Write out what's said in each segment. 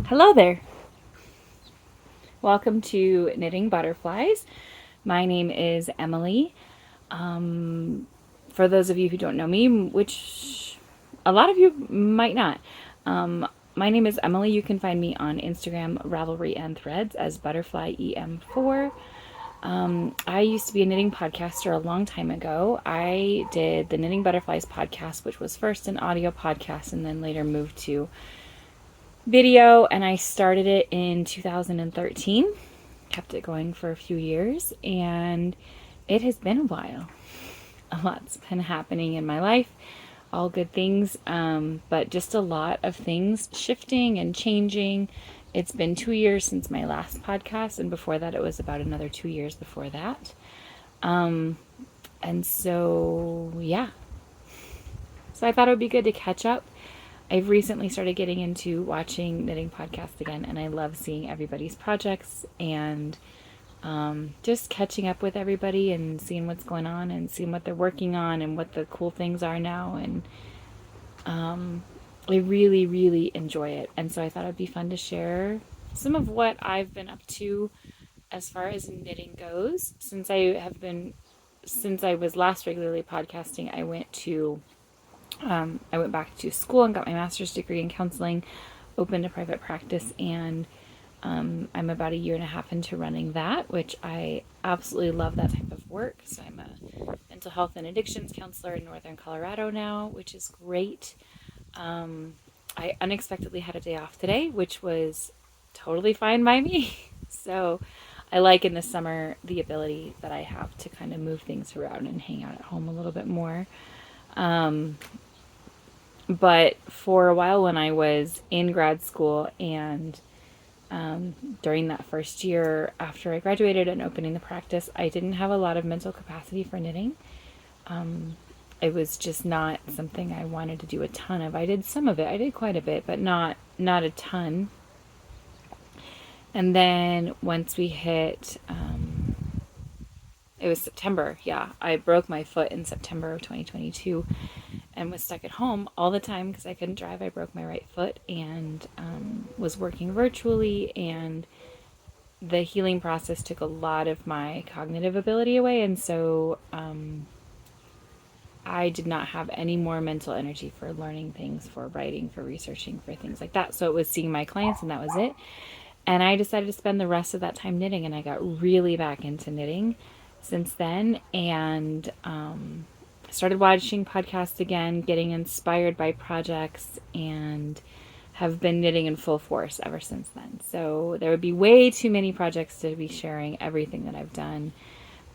Hello there. Welcome to Knitting Butterflies. My name is Emily. For those of you who don't know me, which a lot of you might not, my name is Emily. You can find me on Instagram, Ravelry, and Threads as ButterflyEM4. I used to be a knitting podcaster a long time ago. I did the Knitting Butterflies podcast, which was first an audio podcast and then later moved to video, and I started it in 2013. Kept it going for a few years, and it has been a while. A lot's been happening in my life, all good things, but just a lot of things shifting and changing. It's been 2 years since my last podcast, and before that, it was about another 2 years before that. And so, yeah. So I thought it would be good to catch up. I've recently started getting into watching knitting podcasts again, and I love seeing everybody's projects and just catching up with everybody and seeing what's going on and seeing what they're working on and what the cool things are now. And I really, really enjoy it. And so I thought it'd be fun to share some of what I've been up to as far as knitting goes. Since I was last regularly podcasting, I went back to school and got my master's degree in counseling, opened a private practice, and I'm about a year and a half into running that, which I absolutely love that type of work. So I'm a mental health and addictions counselor in Northern Colorado now, which is great. I unexpectedly had a day off today, which was totally fine by me. So I like in the summer the ability that I have to kind of move things around and hang out at home a little bit more. But for a while when I was in grad school and during that first year after I graduated and opening the practice, I didn't have a lot of mental capacity for knitting. It was just not something I wanted to do a ton of. I did some of it. I did quite a bit, but not a ton. And then once we hit, it was September. Yeah, I broke my foot in September of 2022 and was stuck at home all the time because I couldn't drive. I broke my right foot and was working virtually, and the healing process took a lot of my cognitive ability away. And so I did not have any more mental energy for learning things, for writing, for researching, for things like that. So it was seeing my clients, and that was it. And I decided to spend the rest of that time knitting, and I got really back into knitting since then, and started watching podcasts again, getting inspired by projects, and have been knitting in full force ever since then. So there would be way too many projects to be sharing everything that I've done,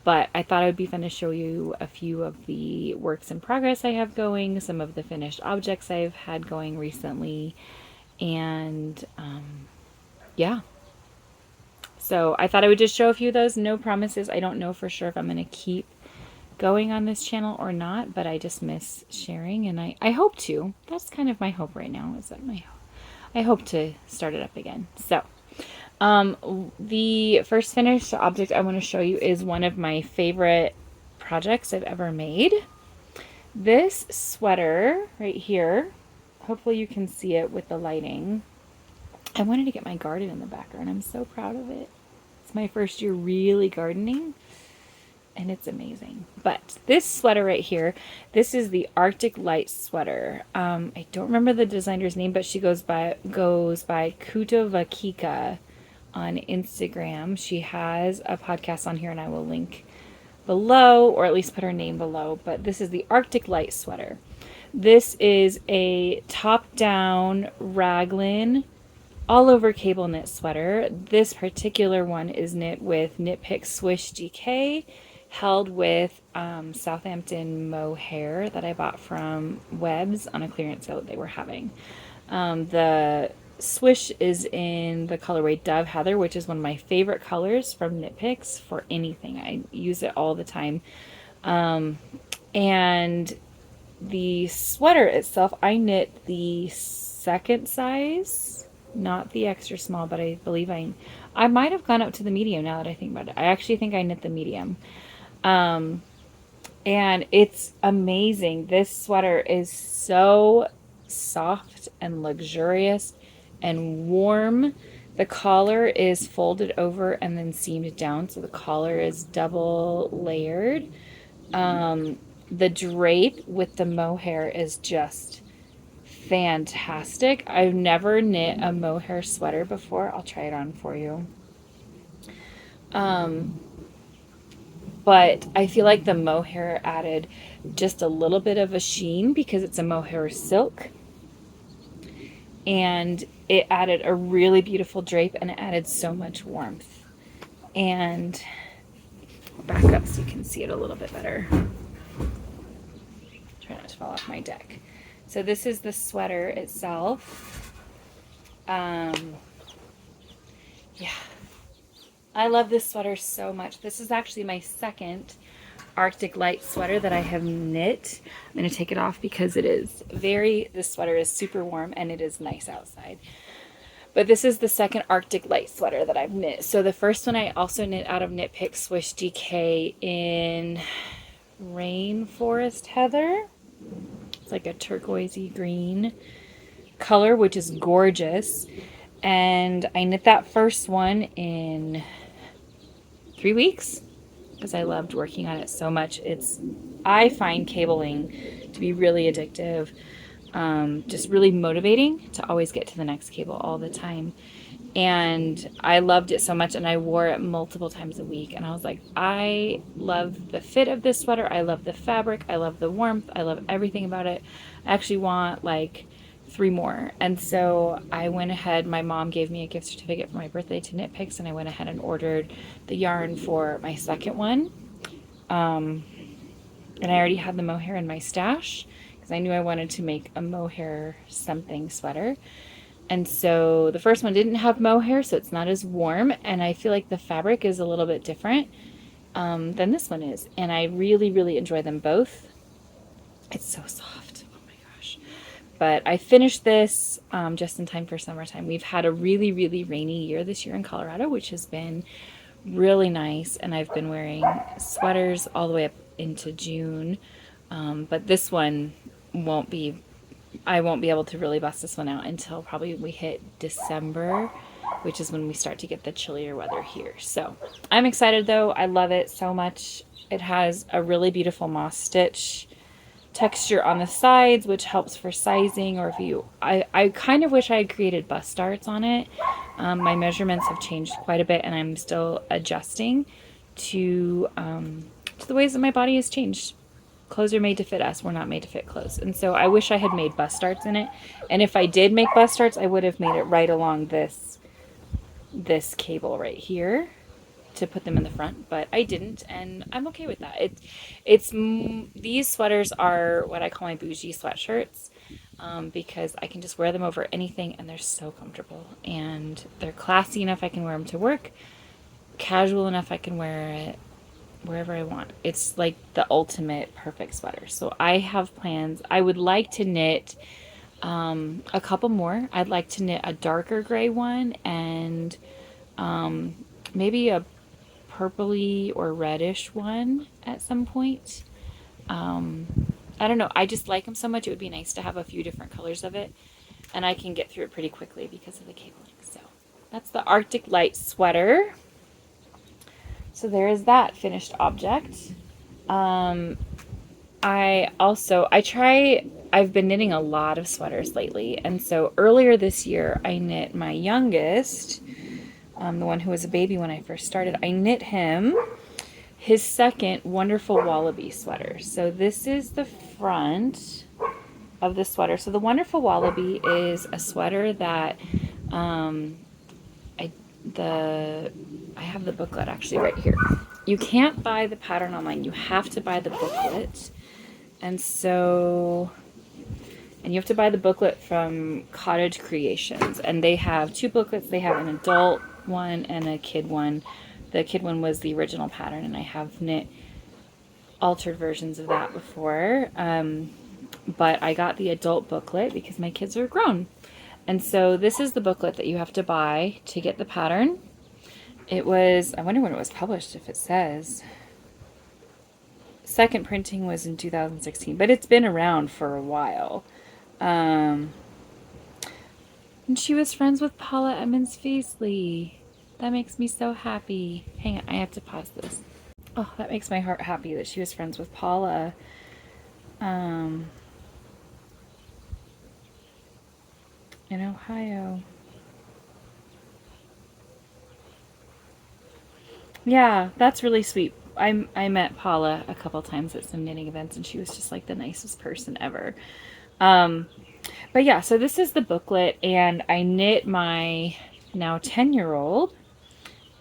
but I thought it would be fun to show you a few of the works in progress I have going, some of the finished objects I've had going recently, and yeah. So I thought I would just show a few of those. No promises. I don't know for sure if I'm going to keep going on this channel or not, but I just miss sharing, and I hope to. That's kind of my hope right now, is that I hope to start it up again. So the first finished object I want to show you is one of my favorite projects I've ever made. This sweater right here, hopefully you can see it with the lighting. I wanted to get my garden in the background. I'm so proud of it. It's my first year really gardening, and it's amazing. But this sweater right here, this is the Arctic Light sweater. I don't remember the designer's name, but she goes by Kutovakika on Instagram. She has a podcast on here, and I will link below, or at least put her name below. But this is the Arctic Light sweater. This is a top-down raglan all over cable knit sweater. This particular one is knit with Knit Pick Swish DK, held with Southampton mohair that I bought from Webb's on a clearance sale that they were having. The swish is in the colorway Dove Heather, which is one of my favorite colors from Knit Picks for anything. I use it all the time. And the sweater itself, I knit the second size, not the extra small, but I believe I might have gone up to the medium now that I think about it. I actually think I knit the medium. And it's amazing. This sweater is so soft and luxurious. and warm. The collar is folded over and then seamed down, so the collar is double layered. The drape with the mohair is just fantastic. I've never knit a mohair sweater before. I'll try it on for you. But I feel like the mohair added just a little bit of a sheen because it's a mohair silk. And it added a really beautiful drape, and it added so much warmth. And I'll back up so you can see it a little bit better. Try not to fall off my deck. So this is the sweater itself. Yeah. I love this sweater so much. This is actually my second Arctic Light sweater that I have knit. I'm going to take it off because this sweater is super warm and it is nice outside. But this is the second Arctic Light sweater that I've knit. So the first one I also knit out of Knit Pick Swish DK in Rainforest Heather. It's like a turquoisey green color, which is gorgeous. And I knit that first one in 3 weeks because I loved working on it so much. I find cabling to be really addictive, just really motivating to always get to the next cable all the time. And I loved it so much, and I wore it multiple times a week. And I was like, I love the fit of this sweater. I love the fabric. I love the warmth. I love everything about it. I actually want like 3 more. And so I went ahead, my mom gave me a gift certificate for my birthday to Knit Picks, and I went ahead and ordered the yarn for my second one. And I already had the mohair in my stash because I knew I wanted to make a mohair something sweater. And so the first one didn't have mohair, so it's not as warm, and I feel like the fabric is a little bit different than this one is. And I really, really enjoy them both. It's so soft. Oh my gosh. But I finished this just in time for summertime. We've had a really, really rainy year this year in Colorado, which has been really nice. And I've been wearing sweaters all the way up into June. But this one I won't be able to really bust this one out until probably we hit December, which is when we start to get the chillier weather here. So I'm excited though. I love it so much. It has a really beautiful moss stitch texture on the sides, which helps for sizing, or I kind of wish I had created bust darts on it. My measurements have changed quite a bit, and I'm still adjusting to the ways that my body has changed. Clothes are made to fit us. We're not made to fit clothes. And so I wish I had made bust darts in it. And if I did make bust darts, I would have made it right along this cable right here to put them in the front, but I didn't, and I'm okay with that. These sweaters are what I call my bougie sweatshirts, because I can just wear them over anything, and they're so comfortable, and they're classy enough I can wear them to work, casual enough I can wear it wherever I want. It's like the ultimate perfect sweater. So I have plans. I would like to knit a couple more. I'd like to knit a darker gray one, and maybe a purpley or reddish one at some point. I don't know. I just like them so much. It would be nice to have a few different colors of it, and I can get through it pretty quickly because of the cabling. So that's the Arctic Light sweater. So there is that finished object. I've been knitting a lot of sweaters lately. And so earlier this year, I knit my youngest, the one who was a baby when I first started. I knit him his second wonderful Wallaby sweater. So this is the front of the sweater. So the wonderful Wallaby is a sweater that I have the booklet actually right here. You can't buy the pattern online. You have to buy the booklet. And you have to buy the booklet from Cottage Creations. And they have 2 booklets. They have an adult one and a kid one. The kid one was the original pattern, and I have knit altered versions of that before. But I got the adult booklet because my kids are grown. And so this is the booklet that you have to buy to get the pattern. It was, I wonder when it was published, if it says. Second printing was in 2016, but it's been around for a while. And she was friends with Paula Emmons Feasley. That makes me so happy. Hang on, I have to pause this. Oh, that makes my heart happy that she was friends with Paula. In Ohio. Yeah, that's really sweet. I met Paula a couple times at some knitting events, and she was just like the nicest person ever. But yeah, so this is the booklet, and I knit my now 10-year-old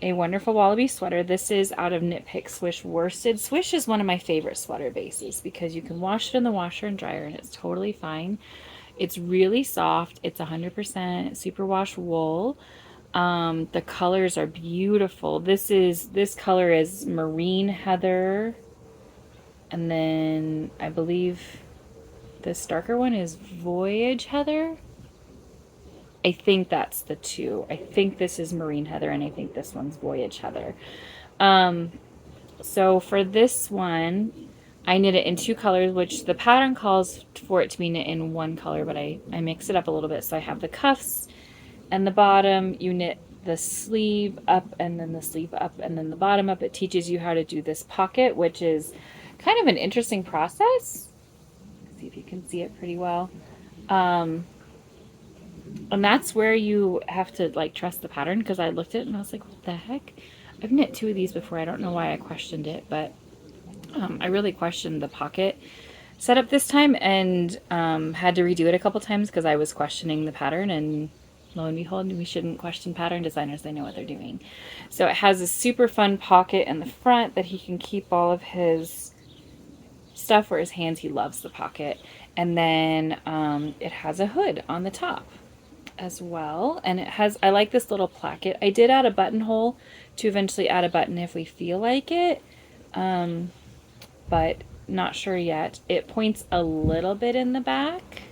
a wonderful Wallaby sweater. This is out of Knit Pick Swish worsted. Swish is one of my favorite sweater bases because you can wash it in the washer and dryer, and it's totally fine. It's really soft. It's 100% superwash wool. The colors are beautiful. This color is Marine Heather, and then I believe this darker one is Voyage Heather. I think that's the two. I think this is Marine Heather, and I think this one's Voyage Heather. So for this one, I knit it in 2 colors, which the pattern calls for it to be knit in 1 color, but I mix it up a little bit. So I have the cuffs and the bottom. You knit the sleeve up and then the sleeve up and then the bottom up. It teaches you how to do this pocket, which is kind of an interesting process. Let's see if you can see it pretty well. And that's where you have to like trust the pattern, because I looked at it and I was like, what the heck? I've knit 2 of these before. I don't know why I questioned it, but I really questioned the pocket setup this time, and had to redo it a couple times because I was questioning the pattern, and lo and behold, we shouldn't question pattern designers. They know what they're doing. So it has a super fun pocket in the front that he can keep all of his stuff for his hands. He loves the pocket. And then it has a hood on the top as well, and it has, I like this little placket. I did add a buttonhole to eventually add a button if we feel like it, but not sure yet. It points a little bit in the back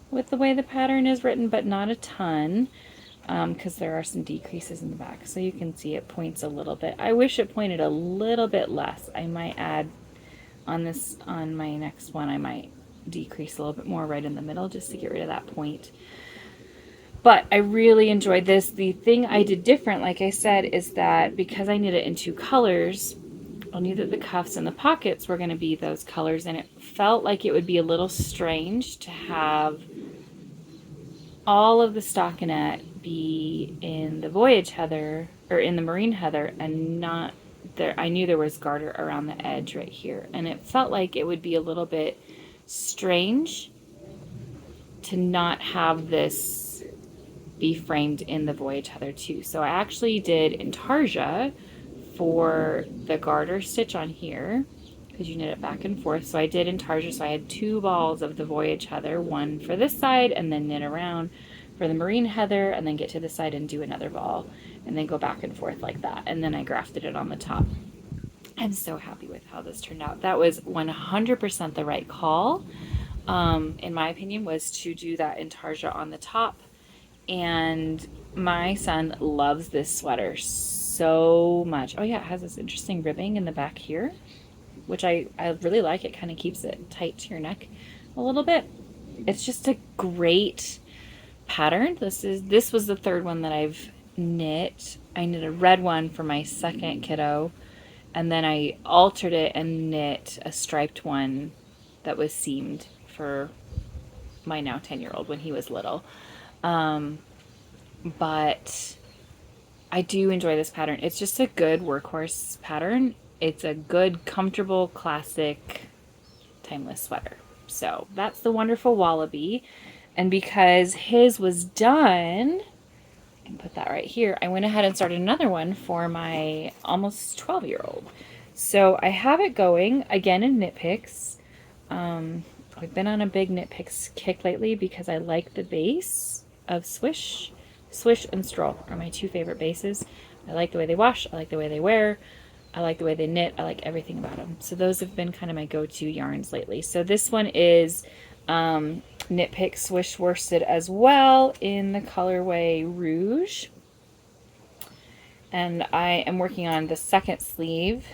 with the way the pattern is written, but not a ton, because there are some decreases in the back, so you can see it points a little bit. I wish it pointed a little bit less. I might add on my next one, I might decrease a little bit more right in the middle just to get rid of that point. But I really enjoyed this. The thing I did different, like I said, is that because I knit it in 2 colors, I knew that the cuffs and the pockets were going to be those colors, and it felt like it would be a little strange to have all of the stockinette be in the Voyage Heather, or in the Marine Heather, and not there. I knew there was garter around the edge right here, and it felt like it would be a little bit strange to not have this be framed in the Voyage Heather too. So I actually did intarsia for the garter stitch on here, because you knit it back and forth. So I did intarsia, so I had 2 balls of the Voyage Heather, one for this side, and then knit around for the Marine Heather, and then get to the side and do another ball, and then go back and forth like that. And then I grafted it on the top. I'm so happy with how this turned out. That was 100% the right call, in my opinion, was to do that intarsia on the top. And my son loves this sweater so much. Oh yeah, it has this interesting ribbing in the back here, which I really like. It kind of keeps it tight to your neck a little bit. It's just a great pattern. This was the 3rd one that I've knit. I knit a red one for my 2nd kiddo, and then I altered it and knit a striped one that was seamed for my now 10-year-old when he was little. But I do enjoy this pattern. It's just a good workhorse pattern. It's a good, comfortable, classic, timeless sweater. So that's the wonderful Wallaby. And because his was done, I can put that right here, I went ahead and started another one for my almost 12-year-old. So I have it going again in Knit Picks. I've been on a big Knit Picks kick lately because I like the base of Swish. Swish and Stroll are my 2 favorite bases. I like the way they wash. I like the way they wear. I like the way they knit. I like everything about them. So those have been kind of my go-to yarns lately. So this one is Knit Pick Swish worsted as well in the colorway Rouge. And I am working on the 2nd sleeve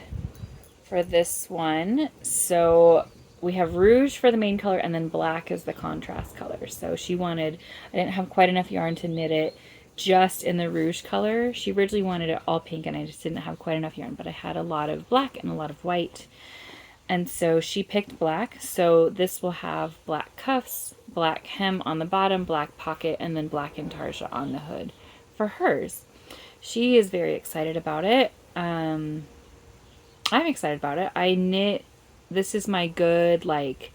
for this one. So we have rouge for the main color, and then black is the contrast color. So she wanted, I didn't have quite enough yarn to knit it just in the rouge color. She originally wanted it all pink, and I just didn't have quite enough yarn, but I had a lot of black and a lot of white. And so she picked black. So this will have black cuffs, black hem on the bottom, black pocket, and then black intarsia on the hood for hers. She is very excited about it. I'm excited about it. I knit, this is my good, like,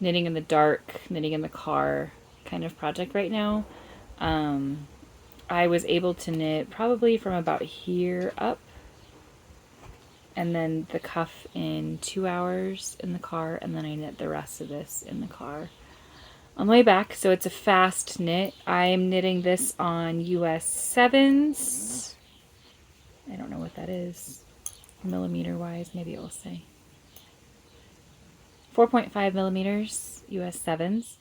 knitting in the dark, knitting in the car kind of project right now. I was able to knit probably from about here up, and then the cuff in 2 hours in the car, and then I knit the rest of this in the car on the way back. So it's a fast knit. I'm knitting this on US 7s. I don't know what that is millimeter wise, maybe it will say 4.5 millimeters US 7s.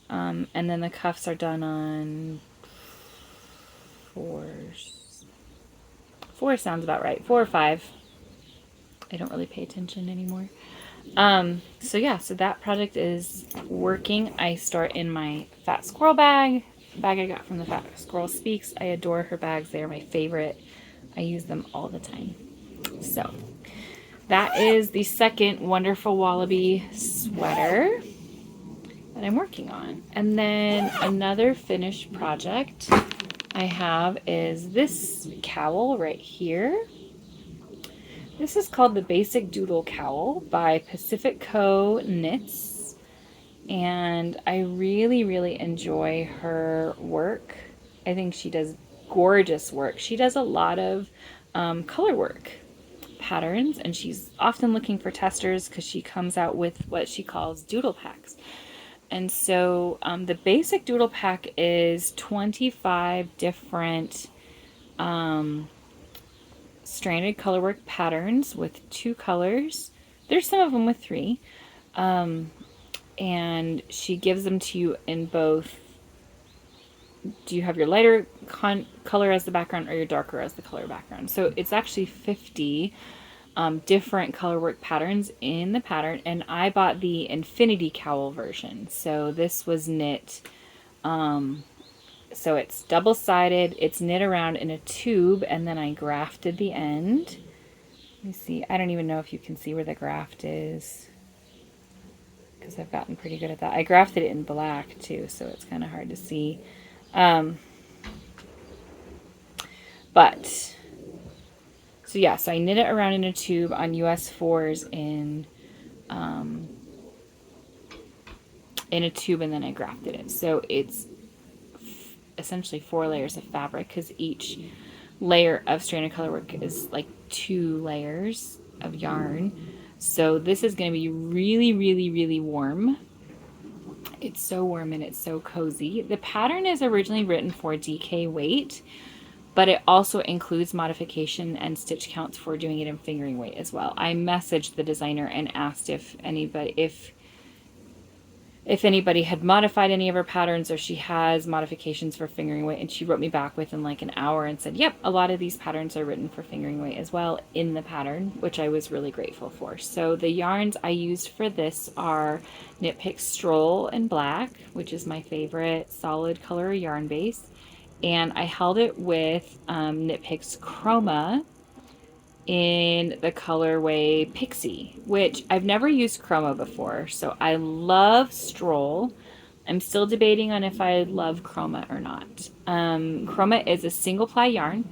And then the cuffs are done on 4s. 4 sounds about right. 4 or 5. I don't really pay attention anymore. So yeah, so that project is working. I start in my Fat Squirrel bag I got from the Fat Squirrel Speaks. I adore her bags. They are my favorite. I use them all the time. So that is the second wonderful Wallaby sweater that I'm working on. And then another finished project I have is this cowl right here. This is called the Basic Doodle Cowl by Pacific Co. Knits, and I really, really enjoy her work. I think she does gorgeous work. She does a lot of color work patterns, and she's often looking for testers because she comes out with what she calls doodle packs. And so the Basic Doodle Pack is 25 different stranded colorwork patterns with 2 colors. There's some of them with 3. And she gives them to you in both. Do you have your lighter color as the background or your darker as the color background? So it's actually 50 different colorwork patterns in the pattern, and I bought the Infinity Cowl version. So this was knit, so it's double-sided, it's knit around in a tube, and then I grafted the end. Let me see, I don't even know if you can see where the graft is, because I've gotten pretty good at that. I grafted it in black too, so it's kind of hard to see. But so yeah, so I knit it around in a tube on US 4s in a tube, and then I grafted it. So it's essentially 4 layers of fabric, because each layer of stranded colorwork is like 2 layers of yarn. So this is going to be really, really, really warm. It's so warm and it's so cozy. The pattern is originally written for DK weight, but it also includes modification and stitch counts for doing it in fingering weight as well. I messaged the designer and asked if anybody had modified any of her patterns, or she has modifications for fingering weight, and she wrote me back within like an hour and said, yep, a lot of these patterns are written for fingering weight as well in the pattern, which I was really grateful for. So the yarns I used for this are Knit Pick Stroll in black, which is my favorite solid color yarn base, and I held it with Knit Pick's Chroma in the colorway Pixie, which I've never used Chroma before, so I love Stroll. I'm still debating on if I love Chroma or not. Chroma is a single ply yarn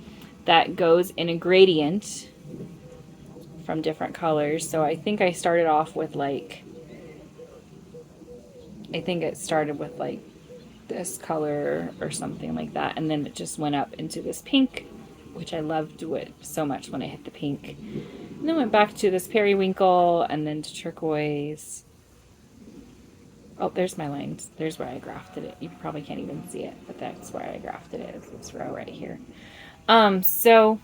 that goes in a gradient from different colors, so I think I started off with like, this color or something like that, and then it just went up into this pink, which I loved it so much when I hit the pink. And then went back to this periwinkle, and then to turquoise. Oh, there's my lines. There's where I grafted it. You probably can't even see it, but that's where I grafted it. It's this row right here. So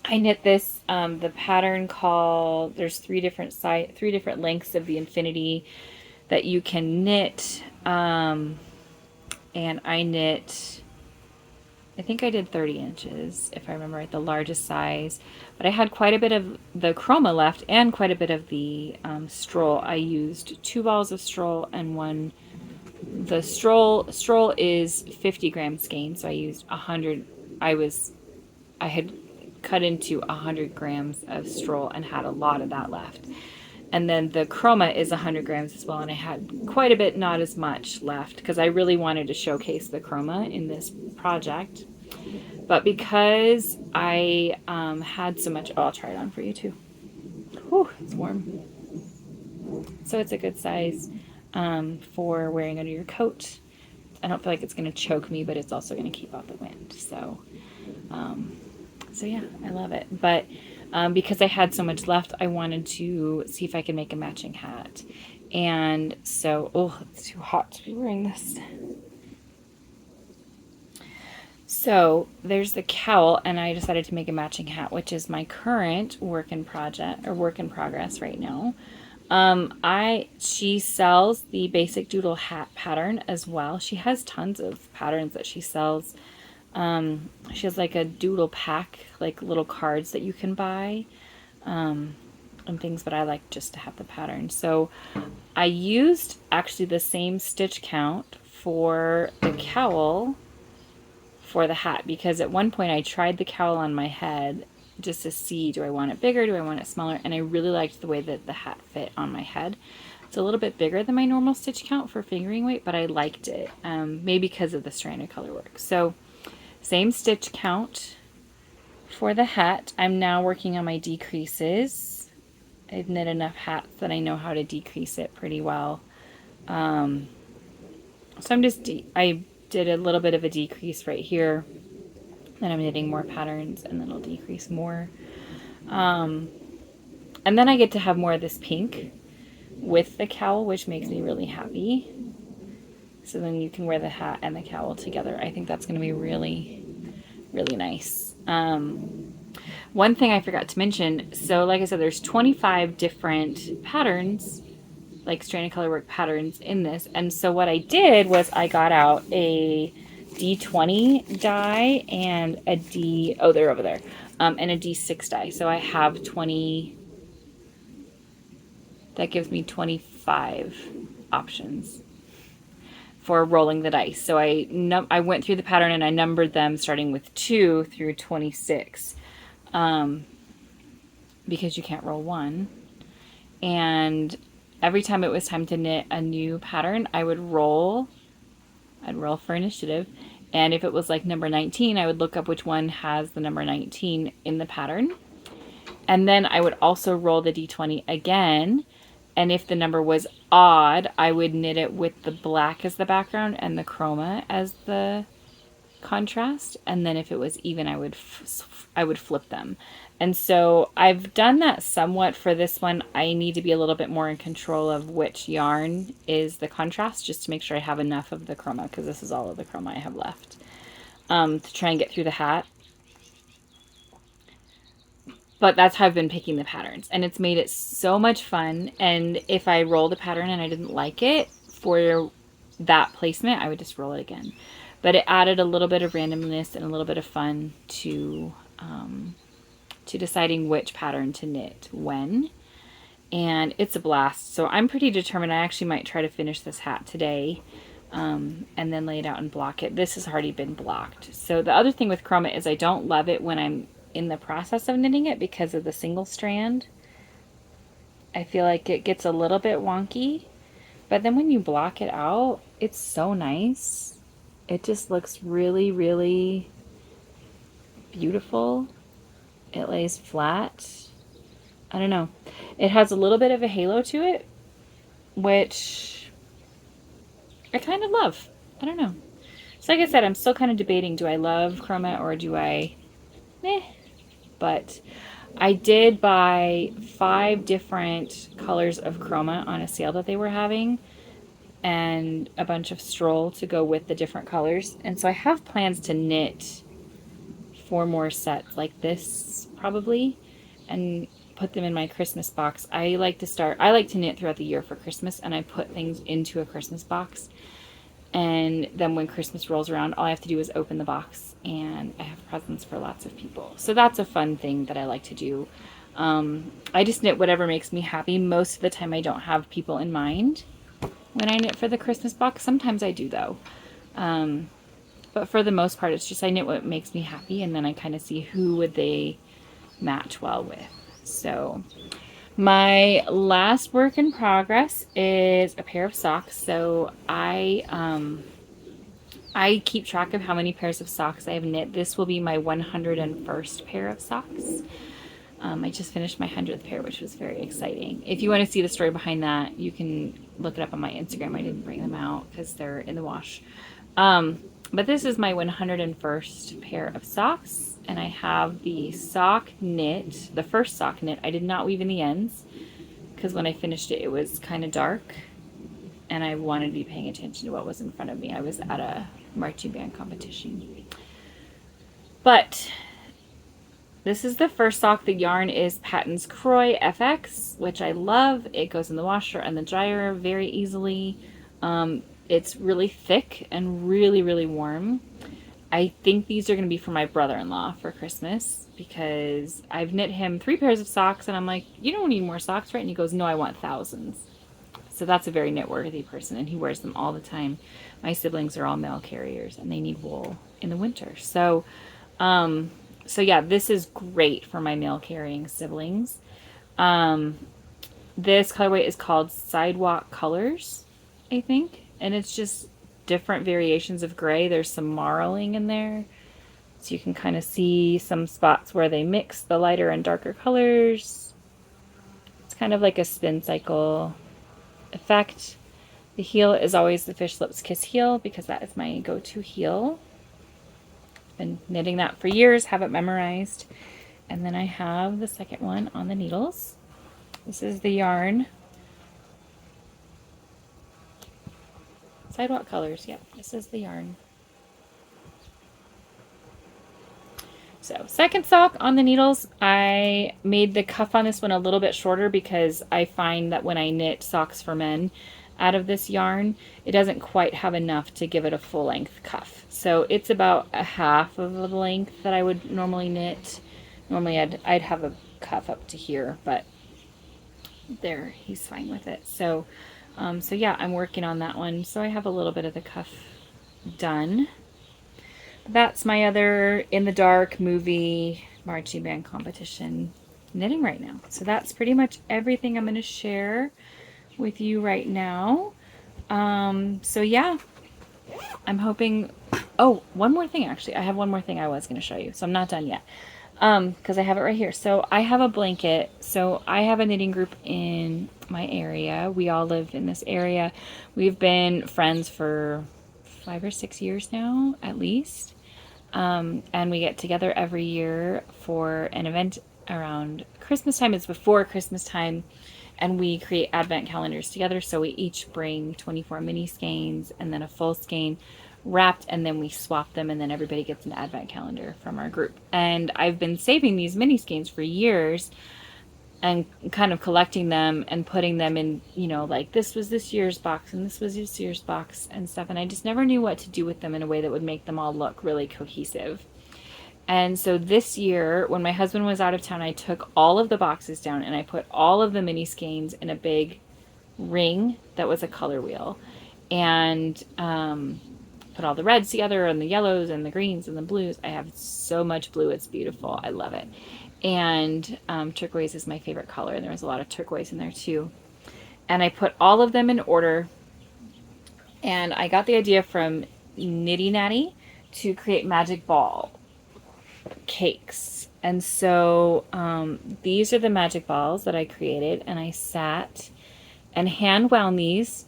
I knit this, the pattern called, there's 3 different lengths of the infinity that you can knit. And I knit I think I did 30 inches, if I remember right, the largest size. But I had quite a bit of the chroma left and quite a bit of the stroll. I used 2 balls of stroll and one. The stroll is 50 grams skein, so I used 100. I had cut into 100 grams of stroll and had a lot of that left. And then the chroma is 100 grams as well, and I had quite a bit, not as much left, because I really wanted to showcase the chroma in this project. But because I had so much, oh, I'll try it on for you too. Whew, it's warm. So it's a good size for wearing under your coat. I don't feel like it's going to choke me, but it's also going to keep out the wind. So yeah, I love it. But because I had so much left, I wanted to see if I could make a matching hat. And so, oh, it's too hot to be wearing this. So there's the cowl, and I decided to make a matching hat, which is my current work in progress right now. She sells the basic doodle hat pattern as well. She has tons of patterns that she sells. She has like a doodle pack, like little cards that you can buy, and things, but I like just to have the pattern. So I used actually the same stitch count for the cowl for the hat, because at one point I tried the cowl on my head just to see, do I want it bigger, do I want it smaller, and I really liked the way that the hat fit on my head. It's a little bit bigger than my normal stitch count for fingering weight, but I liked it, maybe because of the stranded color work. So same stitch count for the hat. I'm now working on my decreases. I've knit enough hats that I know how to decrease it pretty well. So I did a little bit of a decrease right here. Then I'm knitting more patterns, and then it'll decrease more. And then I get to have more of this pink with the cowl, which makes me really happy. So then you can wear the hat and the cowl together. I think that's going to be really, really nice. One thing I forgot to mention, so like I said, there's 25 different patterns, like stranded color work patterns in this. And so what I did was I got out a D20 die and a they're over there, and a D6 die. So I have 20, that gives me 25 options for rolling the dice. So I went through the pattern and I numbered them starting with 2 through 26, because you can't roll 1. And every time it was time to knit a new pattern, I'd roll for initiative. And if it was like number 19, I would look up which one has the number 19 in the pattern. And then I would also roll the D20 again. And if the number was odd, I would knit it with the black as the background and the chroma as the contrast. And then if it was even, I would flip them. And so I've done that somewhat for this one. I need to be a little bit more in control of which yarn is the contrast, just to make sure I have enough of the chroma, because this is all of the chroma I have left, to try and get through the hat. But that's how I've been picking the patterns, and it's made it so much fun. And if I rolled a pattern and I didn't like it for that placement, I would just roll it again. But it added a little bit of randomness and a little bit of fun to deciding which pattern to knit when. And it's a blast. So I'm pretty determined. I actually might try to finish this hat today, and then lay it out and block it. This has already been blocked. So the other thing with chroma is I don't love it when I'm in the process of knitting it because of the single strand. I feel like it gets a little bit wonky, but then when you block it out, it's so nice. It just looks really, really beautiful. It lays flat. I don't know. It has a little bit of a halo to it, which I kind of love. I don't know. So like I said, I'm still kind of debating, do I love chroma or do I But I did buy 5 different colors of chroma on a sale that they were having, and a bunch of stroll to go with the different colors. And so I have plans to knit 4 more sets like this probably, and put them in my Christmas box. I like to knit throughout the year for Christmas, and I put things into a Christmas box. And then when Christmas rolls around, all I have to do is open the box and I have presents for lots of people. So that's a fun thing that I like to do. I just knit whatever makes me happy. Most of the time I don't have people in mind when I knit for the Christmas box. Sometimes I do though. But for the most part, it's just I knit what makes me happy, and then I kind of see who would they match well with. So my last work in progress is a pair of socks. So I keep track of how many pairs of socks I have knit. This will be my 101st pair of socks. I just finished my 100th pair, which was very exciting. If you want to see the story behind that, you can look it up on my Instagram. I didn't bring them out because they're in the wash. But this is my 101st pair of socks, and I have the sock knit, the first sock knit. I did not weave in the ends because when I finished it, it was kind of dark, and I wanted to be paying attention to what was in front of me. I was at a marching band competition. But this is the first sock. The yarn is Patton's Croy FX, which I love. It goes in the washer and the dryer very easily. It's really thick and really, really warm. I think these are going to be for my brother-in-law for Christmas because I've knit him 3 pairs of socks and I'm like, you don't need more socks, right? And he goes, no, I want thousands. So that's a very knit-worthy person and he wears them all the time. My siblings are all mail carriers and they need wool in the winter. So yeah, this is great for my mail-carrying siblings. This colorway is called Sidewalk Colors, I think. And it's just different variations of gray. There's some marling in there. So you can kind of see some spots where they mix the lighter and darker colors. It's kind of like a spin cycle effect. The heel is always the Fish Lips Kiss heel because that is my go-to heel. Been knitting that for years, have it memorized. And then I have the second one on the needles. This is the yarn. Sidewalk Colors, yep, this is the yarn. So, second sock on the needles. I made the cuff on this one a little bit shorter because I find that when I knit socks for men out of this yarn, it doesn't quite have enough to give it a full length cuff. So it's about a half of the length that I would normally knit. Normally I'd have a cuff up to here, but there, he's fine with it. So yeah, I'm working on that one. So I have a little bit of the cuff done. That's my other in the dark movie marching band competition knitting right now. So that's pretty much everything I'm going to share with you right now. So yeah, I'm hoping, oh, one more thing actually. I have one more thing I was going to show you. So I'm not done yet. Because I have it right here. So I have a blanket. So I have a knitting group in my area. We all live in this area. We've been friends for 5 or 6 years now, at least. And we get together every year for an event around Christmas time. It's before Christmas time. And we create advent calendars together. So we each bring 24 mini skeins and then a full skein wrapped, and then we swap them, and then everybody gets an advent calendar from our group. And I've been saving these mini skeins for years and kind of collecting them and putting them in, you know, like this was this year's box and this was this year's box and stuff. And I just never knew what to do with them in a way that would make them all look really cohesive. And so this year, when my husband was out of town, I took all of the boxes down and I put all of the mini skeins in a big ring that was a color wheel. And put all the reds together and the yellows and the greens and the blues. I have so much blue. It's beautiful. I love it. And turquoise is my favorite color. And there was a lot of turquoise in there too. And I put all of them in order. And I got the idea from Nitty Natty to create magic ball cakes. And so these are the magic balls that I created. And I sat and hand wound these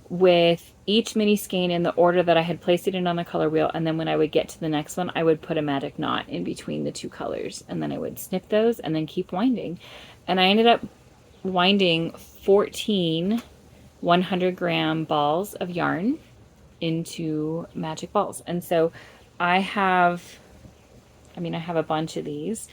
with each mini skein in the order that I had placed it in on the color wheel, and then when I would get to the next one, I would put a magic knot in between the two colors, and then I would snip those and then keep winding. And I ended up winding 14 100-gram balls of yarn into magic balls. And so I have a bunch of these.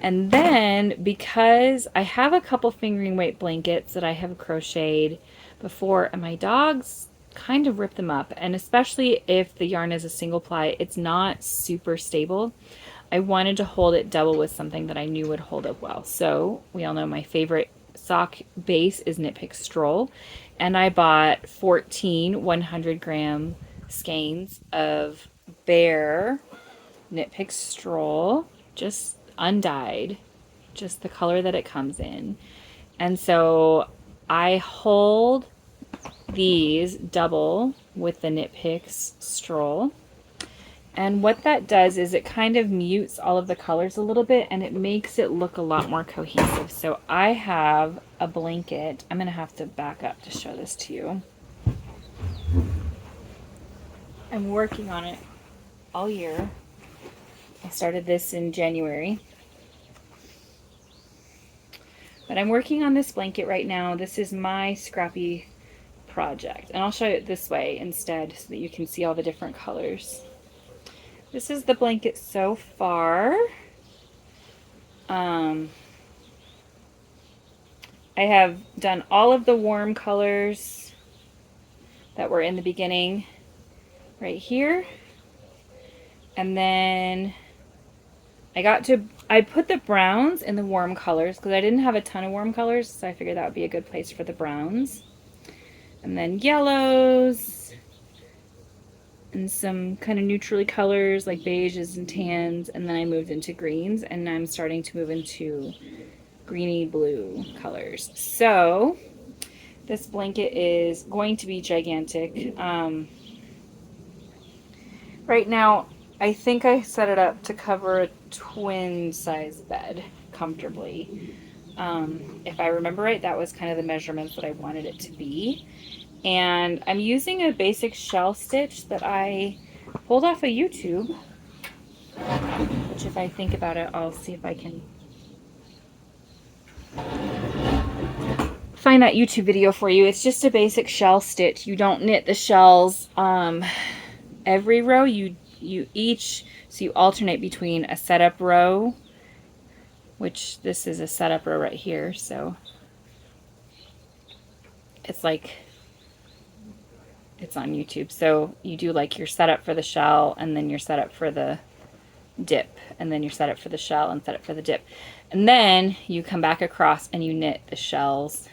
And then because I have a couple fingering weight blankets that I have crocheted before, and my dogs kind of rip them up. And especially if the yarn is a single ply, it's not super stable. I wanted to hold it double with something that I knew would hold up well. So we all know my favorite sock base is Knit Pick Stroll. And I bought 14 100-gram skeins of Bare Knit Pick Stroll, just undyed, just the color that it comes in. And so I hold these double with the Knit Picks Stroll. And what that does is it kind of mutes all of the colors a little bit, and it makes it look a lot more cohesive. So I have a blanket. I'm going to have to back up to show this to you. I'm working on it all year. I started this in January. But I'm working on this blanket right now. This is my scrappy project. And I'll show you it this way instead so that you can see all the different colors. This is the blanket so far. I have done all of the warm colors that were in the beginning right here. And then I put the browns in the warm colors because I didn't have a ton of warm colors, so I figured that would be a good place for the browns. And then yellows and some kind of neutrally colors like beiges and tans, and then I moved into greens, and I'm starting to move into greeny blue colors. So this blanket is going to be gigantic. Right now I think I set it up to cover a twin size bed comfortably. If I remember right, that was kind of the measurements that I wanted it to be. And I'm using a basic shell stitch that I pulled off of YouTube, which if I think about it, I'll see if I can find that YouTube video for you. It's just a basic shell stitch. You don't knit the shells every row. You alternate between a setup row, which this is a setup row right here. So it's like, it's on YouTube. So you do like your setup for the shell, and then your setup for the dip, and then your setup for the shell and setup for the dip. And then you come back across and you knit the shells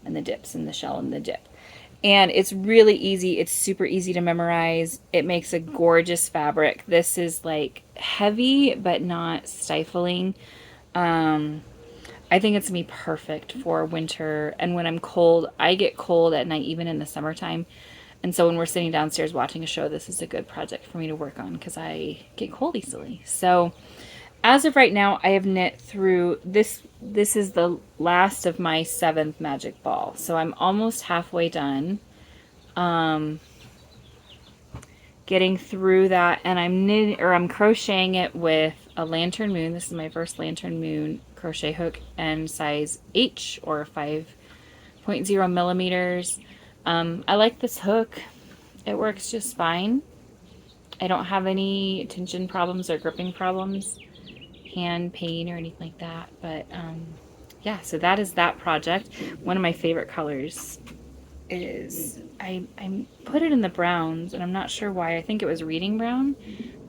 and the dips and the shell and the dip. And it's really easy. It's super easy to memorize. It makes a gorgeous fabric. This is like heavy but not stifling. I think it's gonna be perfect for winter. And when I'm cold, I get cold at night, even in the summertime. And so when we're sitting downstairs watching a show, this is a good project for me to work on because I get cold easily. So as of right now, I have knit through this. This is the last of my 7th magic ball. So I'm almost halfway done getting through that. And I'm crocheting it with a lantern moon. This is my first lantern moon crochet hook, and size H or 5.0 millimeters. I like this hook. It works just fine. I don't have any tension problems or gripping problems, hand pain or anything like that. But yeah, so that is that project. One of my favorite colors is, I put it in the browns, and I'm not sure why. I think it was reading brown.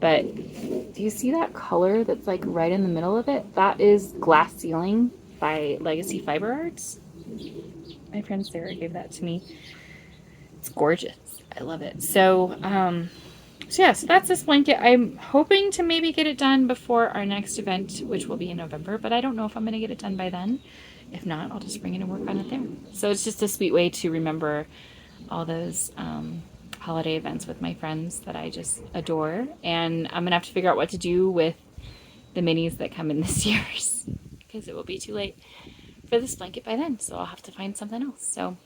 But do you see that color that's like right in the middle of it? That is Glass Ceiling by Legacy Fiber Arts. My friend Sarah gave that to me. It's gorgeous. I love it. So yeah, so that's this blanket. I'm hoping to maybe get it done before our next event, which will be in November, but I don't know if I'm going to get it done by then. If not, I'll just bring it and work on it there. So it's just a sweet way to remember all those holiday events with my friends that I just adore. And I'm going to have to figure out what to do with the minis that come in this year's, because it will be too late for this blanket by then. So I'll have to find something else. So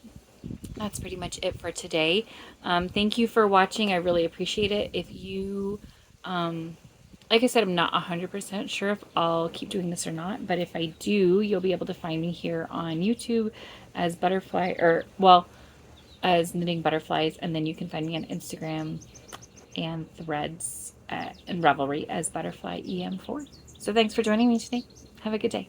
that's pretty much it for today. Thank you for watching. I really appreciate it. If you, like I said, I'm not 100% sure if I'll keep doing this or not, but if I do, you'll be able to find me here on YouTube as Butterfly, or well, as Knitting Butterflies, and then you can find me on Instagram and Threads and Ravelry as Butterfly EM4. So thanks for joining me today. Have a good day.